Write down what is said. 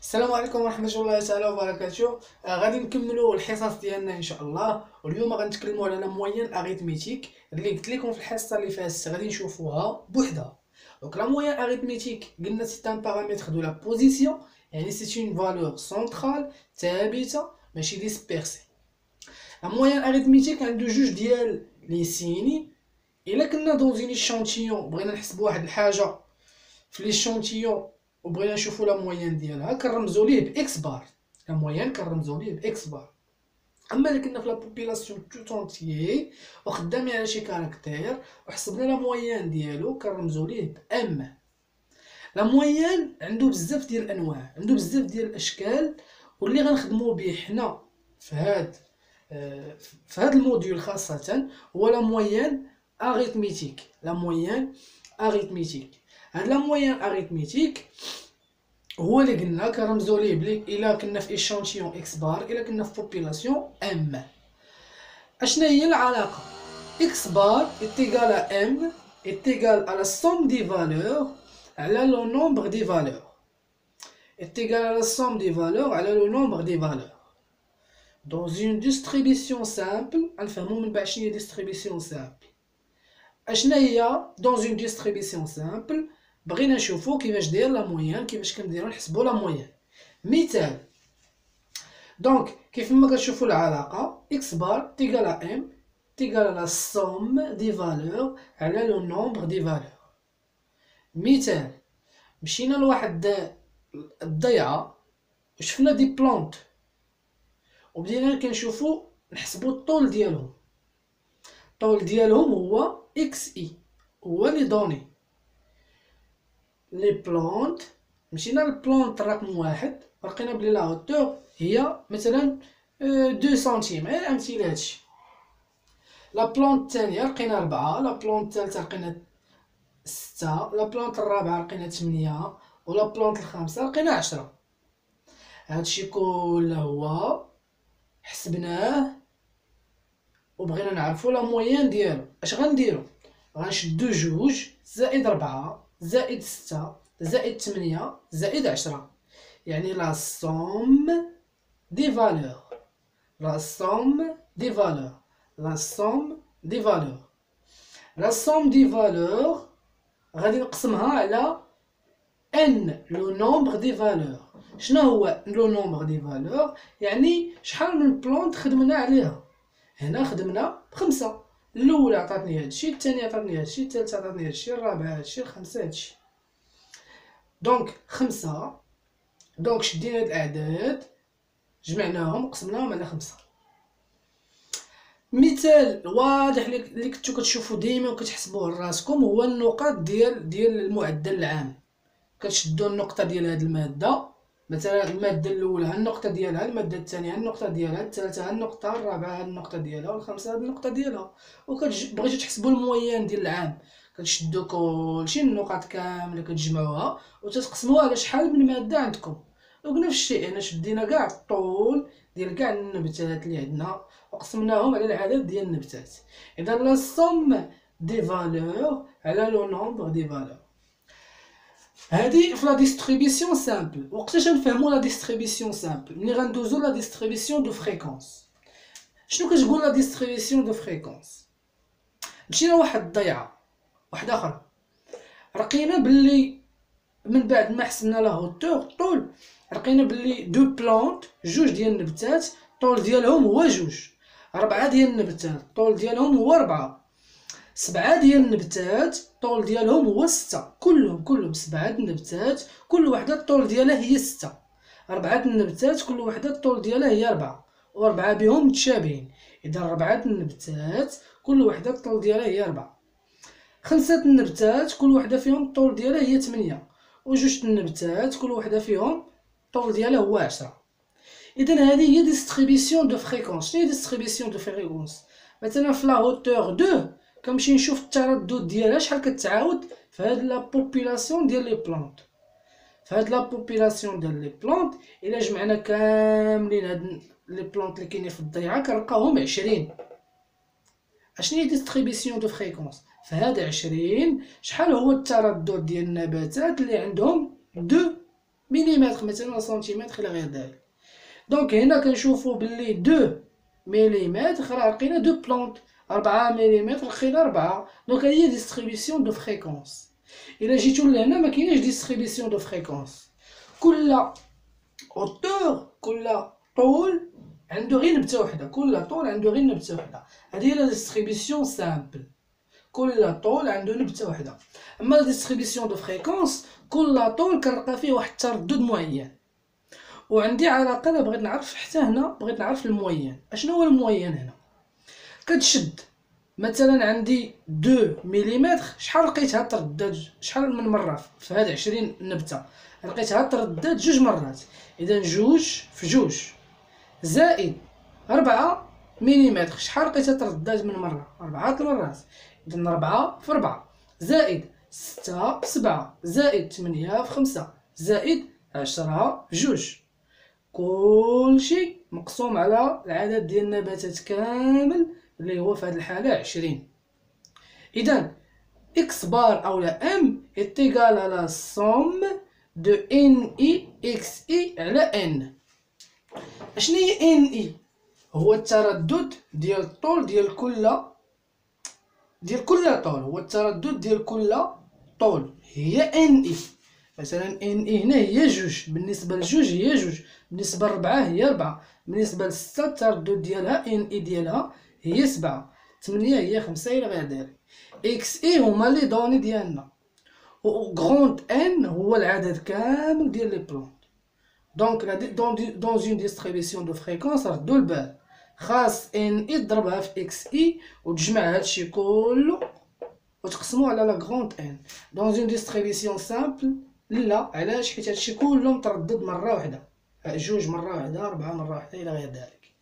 السلام عليكم ورحمة الله تعالى وبركاته. غادي نكملوا الحصص ديالنا ان شاء الله، واليوم غنتكلموا على لا موين اريثميتيك اللي قلت لكم في الحصه اللي فاتت غادي نشوفوها بوحدها. دونك لا موين اريثميتيك قلنا سي ان بارامتر دو لا بوزيسيون، يعني سي اون فالور سنترال ثابته ماشي ديسبيرسي. لا موين اريثميتيك عنده جوج ديال لي سيني. الا كنا دون اون ايشانتيون بغينا نحسبوا واحد الحاجه في ليشانتيون وبغينا نشوفوا لا موين ديالها كنرمزوا ليه باكس بار. لا موين كنرمزوا ليه باكس بار. اما اللي كنا في لا بوبيلاسيون تو طونتيي وخدامين على شي كاركتير وحسبنا لا موين ديالو كنرمزوا ليه بام. لا موين عنده بزاف ديال الانواع، عنده بزاف ديال الاشكال، واللي غنخدموا به حنا في هاد الموديول خاصه هو لا موين اريثميتيك. لا موين اريثميتيك، هاد لا موين اريثميتيك هو اللي قلنا كنرمزوا ليه بلي الا كنا في ايشانتيون اكس بار، الا كنا في بوبيلاسيون ام. اشنا هي العلاقه؟ اكس بار ايتيغال ا ام ايتيغال ا لا سوم دي فالور على لو نومبر دي فالور، ايتيغال ا لا سوم دي فالور على لو نومبر دي فالور. Dans une distribution simple، غنفهمو من بعد شنو هي distribution simple. اشنا هي dans une distribution simple؟ بغينا نشوفو كيفاش داير لا موين، كيفاش كنديرو نحسبو لا موين. مثال، دونك كيف ما كتشوفو العلاقه اكس بار تيغال ام تيغال لا سوم دي فالور على لو نومبر دي فالور. مثال، مشينا لواحد الضيعه وشفنا دي بلونط وبدينا كنشوفو نحسبو الطول ديالهم. الطول ديالهم هو اكس اي، هو لي دوني لي بلونط. مشينا للبلونط رقم واحد لقينا بلي لا هوتور هي مثلا 2 سنتيم، غير امثله هادشي. لا بلونط الثانيه لقينا 4، لا بلونط الثالثه لقينا 6، لا بلونط الرابعه لقينا 8، ولا بلونط الخامسه لقينا 10. هادشي كله هو حسبناه وبغينا نعرفو لا موين ديالو. اش غنديرو؟ غنشدو 2 زائد 4 زائد 6 زائد 8 زائد 10، يعني لا somme des valeurs. La somme des valeurs. La somme des valeurs. La somme des valeurs غادي نقسمها على n le nombre des valeurs. شنو هو le nombre des valeurs؟ يعني شحال من بلونط خدمنا عليها. هنا خدمنا ب5، الاولى عطاتني هادشي، الثانيه عطاتني هادشي، الثالثه عطاتني هادشي، الرابعه هادشي، الخامسه هادشي. دونك 5. دونك شدينا هاد الاعداد جمعناهم وقسمناهم على 5. مثال واضح اللي كنتو كتشوفوا ديما وكتحسبوه لراسكم هو النقط ديال المعدل العام. كتشدوا النقطه ديال هاد الماده، مثلا الماده الاولى ها النقطه ديالها، الماده الثانيه ها النقطه ديالها، الثالثه ها النقطه، الرابعه ها النقطه ديالها، والخامسه ها النقطه ديالها. بغيتو تحسبوا الموين ديال العام، كتشدوا كلشي النقط كامله كتجمعوها وتتقسموها على شحال من ماده عندكم. ونفس الشيء هنا شدينا كاع الطول ديال كاع النباتات اللي عندنا وقسمناهم على العدد ديال النباتات. اذا لا سوم دي فالور على لو نومبر دي فالور. هادي في لا ديستريبيسيون سامبل. وقتاش نفهموا لا ديستريبيسيون سامبل؟ ملي غندوزو لا ديستريبيسيون دو فريكونس. شنو كتقول لا ديستريبيسيون دو فريكونس؟ مشينا واحد الضيعه واحده اخرى، لقينا باللي من بعد ما حسبنا لا هوتور طول، لقينا باللي دو بلونط جوج ديال النباتات الطول ديالهم هو 2، 4 ديال النباتات الطول ديالهم هو 4، 7 ديال النباتات الطول ديالهم هو 6. كلهم 7 النباتات كل وحده الطول ديالها هي 6، 4 النباتات كل وحده الطول ديالها هي 4، و4 بهم متشابهين. اذا 4 النباتات كل وحده الطول ديالها هي 4. 5 النباتات كل وحده فيهم الطول ديالها هي 8، وجوج النباتات كل وحده فيهم الطول ديالها هو 10. اذا هذه هي ديستريبيسيون دو فريكونس. شنو هي ديستريبيسيون دو فريكونس؟ مثلا في لا هوتور 2 كنمشي نشوف التردد ديالها شحال كتعاود في هاد لا بوبيلاسيون ديال لي بلونط. في هاد لا بوبيلاسيون ديال لي بلونط الا جمعنا كاملين هاد لي بلونط اللي كاينين في الضيعه كنلقاوهم 20. اشنو هي ديستريبيسيون دو فريكونس؟ فهاد 20 شحال هو التردد ديال النباتات اللي عندهم 2 ملم. مليمتر مثلا سنتيمتر الى غير ذلك. دونك هنا كنشوفو بلي 2 مليمتر راه لقينا دو بلونط، 4 مليمتر لقينا 4. دونك هي ديستريبيسيون دو فريكونس. الى جيتو لهنا ما كايناش ديستريبيسيون دو فريكونس، كل اوتور كل طول عنده غير نبته وحده، كل طول عنده غير نبته وحده. هذه هي لا ديستريبيسيون سامبل، كل طول عنده نبته وحده. اما لا ديستريبيسيون دو فريكونس كل طول كنلقى فيه واحد التردد معين. وعندي علاقه انا بغيت نعرف حتى هنا، بغيت نعرف الموين. اشنو هو الموين هنا؟ كتشد مثلا عندي 2 مليمتر، شحال لقيتها تردد، شحال من مره في هاد 20 نبته لقيتها تردد 2 مرات. اذا 2 في 2 زائد 4 مليمتر، شحال لقيتها تردد من مره؟ 4 المرات. اذا 4 في 4 زائد 6 في 7 زائد 8 في 5 زائد 10 في 2. كلشي مقسوم على العدد ديال النباتات كامل اللي هو في هذه الحالة 20. إذا إكس بار أولا إم إتيغال على سوم دو إن إي إكس إي على إن. أشنو هي إن إي؟ هو التردد ديال الطول ديال كل طول، هو التردد ديال كل طول هي إن إي. مثلا إن إي هنا هي 2، بالنسبة ل2 هي 2، بالنسبة ل4 هي 4، بالنسبة ل6 التردد ديالها إن إي ديالها هي 7، 8 هي 5 إلى غير ذلك. إكس إي هما لي دوني ديالنا، و غروند إن هو العدد كامل ديال لي بلونط. دونك دون اون ديستريبيسيون دو فريكونس ردو البال، خاص إن إي تضربها في إكس إي وتجمع هادشي كلو وتقسمو على لا غروند إن. دون اون ديستريبيسيون سامبل لا، علاش؟ حيت هادشي كله متردد مرة واحدة، 2 مرة واحدة، 4 مرة واحدة إلى غير ذلك.